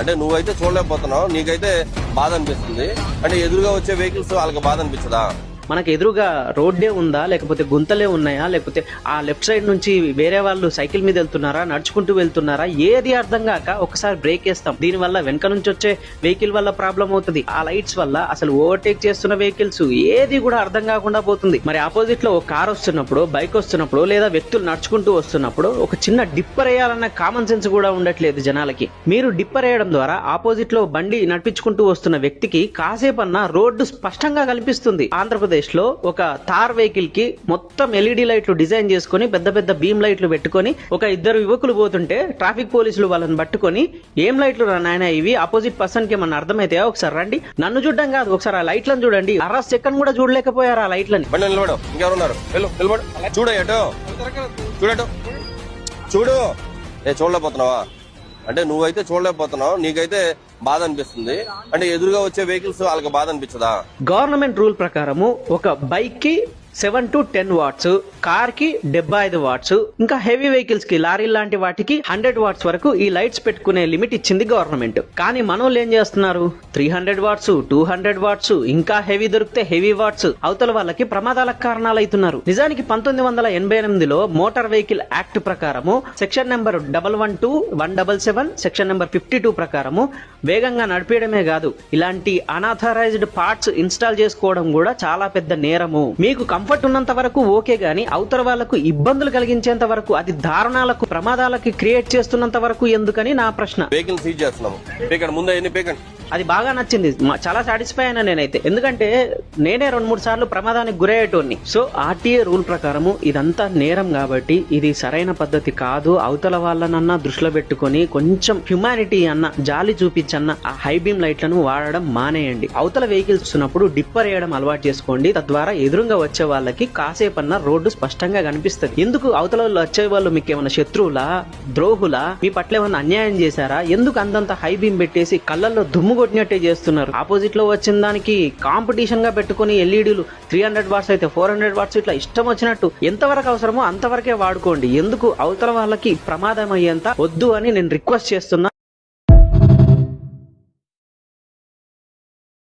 అంటే నువ్వైతే చూడలేకపోతున్నావు, నీకైతే బాధ అనిపిస్తుంది. అంటే ఎదురుగా వచ్చే వెహికల్స్ వాళ్ళకి బాధ అనిపించదా? మనకు ఎదురుగా రోడ్డే ఉందా, లేకపోతే గుంతలే ఉన్నాయా, లేకపోతే ఆ లెఫ్ట్ సైడ్ నుంచి వేరే వాళ్ళు సైకిల్ మీద వెళ్తున్నారా, నడుచుకుంటూ వెళ్తున్నారా, ఏది అర్థం కాక ఒకసారి బ్రేక్ వేస్తాం. దీని వల్ల వెనక నుంచి వచ్చే వెహికల్ వల్ల ప్రాబ్లం అవుతుంది. ఆ లైట్స్ వల్ల అసలు ఓవర్టేక్ చేస్తున్న వెహికల్స్ ఏది కూడా అర్థం కాకుండా పోతుంది. మరి ఆపోజిట్ లో ఒక కార్ వస్తున్నప్పుడు, బైక్ వస్తున్నప్పుడు, లేదా వ్యక్తులు నడుచుకుంటూ వస్తున్నప్పుడు ఒక చిన్న డిప్పర్ వేయాలన్న కామన్ సెన్స్ కూడా ఉండట్లేదు జనాలకి. మీరు డిప్పర్ వేయడం ద్వారా ఆపోజిట్ లో బండి నడిపించుకుంటూ వస్తున్న వ్యక్తికి కాసేపన్నా రోడ్డు స్పష్టంగా కనిపిస్తుంది. ఆంధ్రప్రదేశ్ లో ఒక థార్ వెహికల్ కి మొత్తం ఎల్ఈడి లైట్లు డిజైన్ చేసుకుని పెద్ద పెద్ద బీమ్ లైట్లు పెట్టుకుని ఒక ఇద్దరు యువకులు పోతుంటే ట్రాఫిక్ పోలీసులు వాళ్ళని పట్టుకొని, ఏం లైట్లు నాయన ఇవి, అపోజిట్ పర్సన్ కి ఏమన్నా అర్థమైతాయా, ఒకసారి రండి, నన్ను చూడడం కాదు ఒకసారి ఆ లైట్లను చూడండి. అర సెకండ్ కూడా చూడలేకపోయారు ఆ లైట్లని. నిలబడు, ఇంకెవరున్నారు, నిలబడు, చూడటో చూడటో చూడు. చూడలేకపోతున్నావా? అంటే నువ్వైతే చూడలేకపోతున్నావు, నీకైతే బాధ అనిపిస్తుంది. అంటే ఎదురుగా వచ్చే వెహికల్స్ వాళ్ళకి బాధ అనిపించదా? గవర్నమెంట్ రూల్ ప్రకారము ఒక బైక్ కి 7 to 10 వాట్స్, కార్ కి 75 వాట్స్, ఇంకా హెవీ వెహికల్స్ కి లారీ లాంటి వాటికి 100 వాట్స్ వరకు ఈ లైట్స్ పెట్టుకునే లిమిట్ ఇచ్చింది గవర్నమెంట్. కానీ మనోళ్ళు ఏం చేస్తున్నారు, 300 వాట్స్, 200 వాట్స్, ఇంకా హెవీ దొరికితే హెవీ వాట్స్ అవతల వాళ్ళకి ప్రమాదాలకు కారణాలవుతున్నారు. నిజానికి 1988లో మోటార్ వెహికల్ యాక్ట్ ప్రకారము సెక్షన్ నెంబర్ 112, 177, సెక్షన్ నెంబర్ 52 ప్రకారము వేగంగా నడిపేయడమే కాదు, ఇలాంటి అనాథరైజ్డ్ పార్ట్స్ ఇన్స్టాల్ చేసుకోవడం కూడా చాలా పెద్ద నేరము. మీకు కంఫర్ట్ ఉన్నంత వరకు ఓకే గానీ అవతల వాళ్లకు ఇబ్బందులు కలిగించేంత వరకు, అది దారుణాలకు ప్రమాదాలకి క్రియేట్ చేస్తున్నంత వరకు ఎందుకని నా ప్రశ్న. వెహికల్ సీజ్ చేస్తున్నాము, పేకండి ముందే, ఎన్ని పేకండి. అది బాగా నచ్చింది, చాలా సాటిస్ఫై అయినా నేనైతే. ఎందుకంటే నేనే 2-3 సార్లు ప్రమాదానికి గురయ్యేటోని. సో ఆర్టీఏ రూల్ ప్రకారము ఇదంతా నేరం కాబట్టి ఇది సరైన పద్ధతి కాదు. అవతల వాళ్ళనన్నా దృష్టిలో పెట్టుకొని కొంచెం హ్యుమానిటీ అన్న, జాలి చూపించన్న ఆ హై బీమ్ లైట్లను వాడడం మానేయండి. అవతల వెహికల్స్ వస్తున్నప్పుడు డిప్పర్ వేయడం అలవాటు చేసుకోండి. తద్వారా ఎదురుగా వచ్చే వాళ్ళకి కాసేపన్నా రోడ్డు స్పష్టంగా కనిపిస్తుంది. ఎందుకు అవతల వాళ్ళు వచ్చే వాళ్ళు మీకు ఏమైనా శత్రువులా, ద్రోహులా, మీ పట్ల ఏమైనా అన్యాయం చేశారా? ఎందుకు అంతంత హై బీమ్ పెట్టేసి కళ్ళల్లో దుమ్ము కొట్టినట్టే చేస్తున్నారు? ఆపోజిట్ లో వచ్చిన దానికి కాంపిటీషన్ గా పెట్టుకుని ఎల్ఈడీలు 300 వాట్స్ అయితే 400 వాట్స్ ఇట్లా ఇష్టం వచ్చినట్టు ఎంతవరకు అవసరమో అంతవరకే వాడుకోండి. ఎందుకు అవతల వాళ్ళకి ప్రమాదం అయ్యేంత వద్దు అని నేను రిక్వెస్ట్ చేస్తున్నా.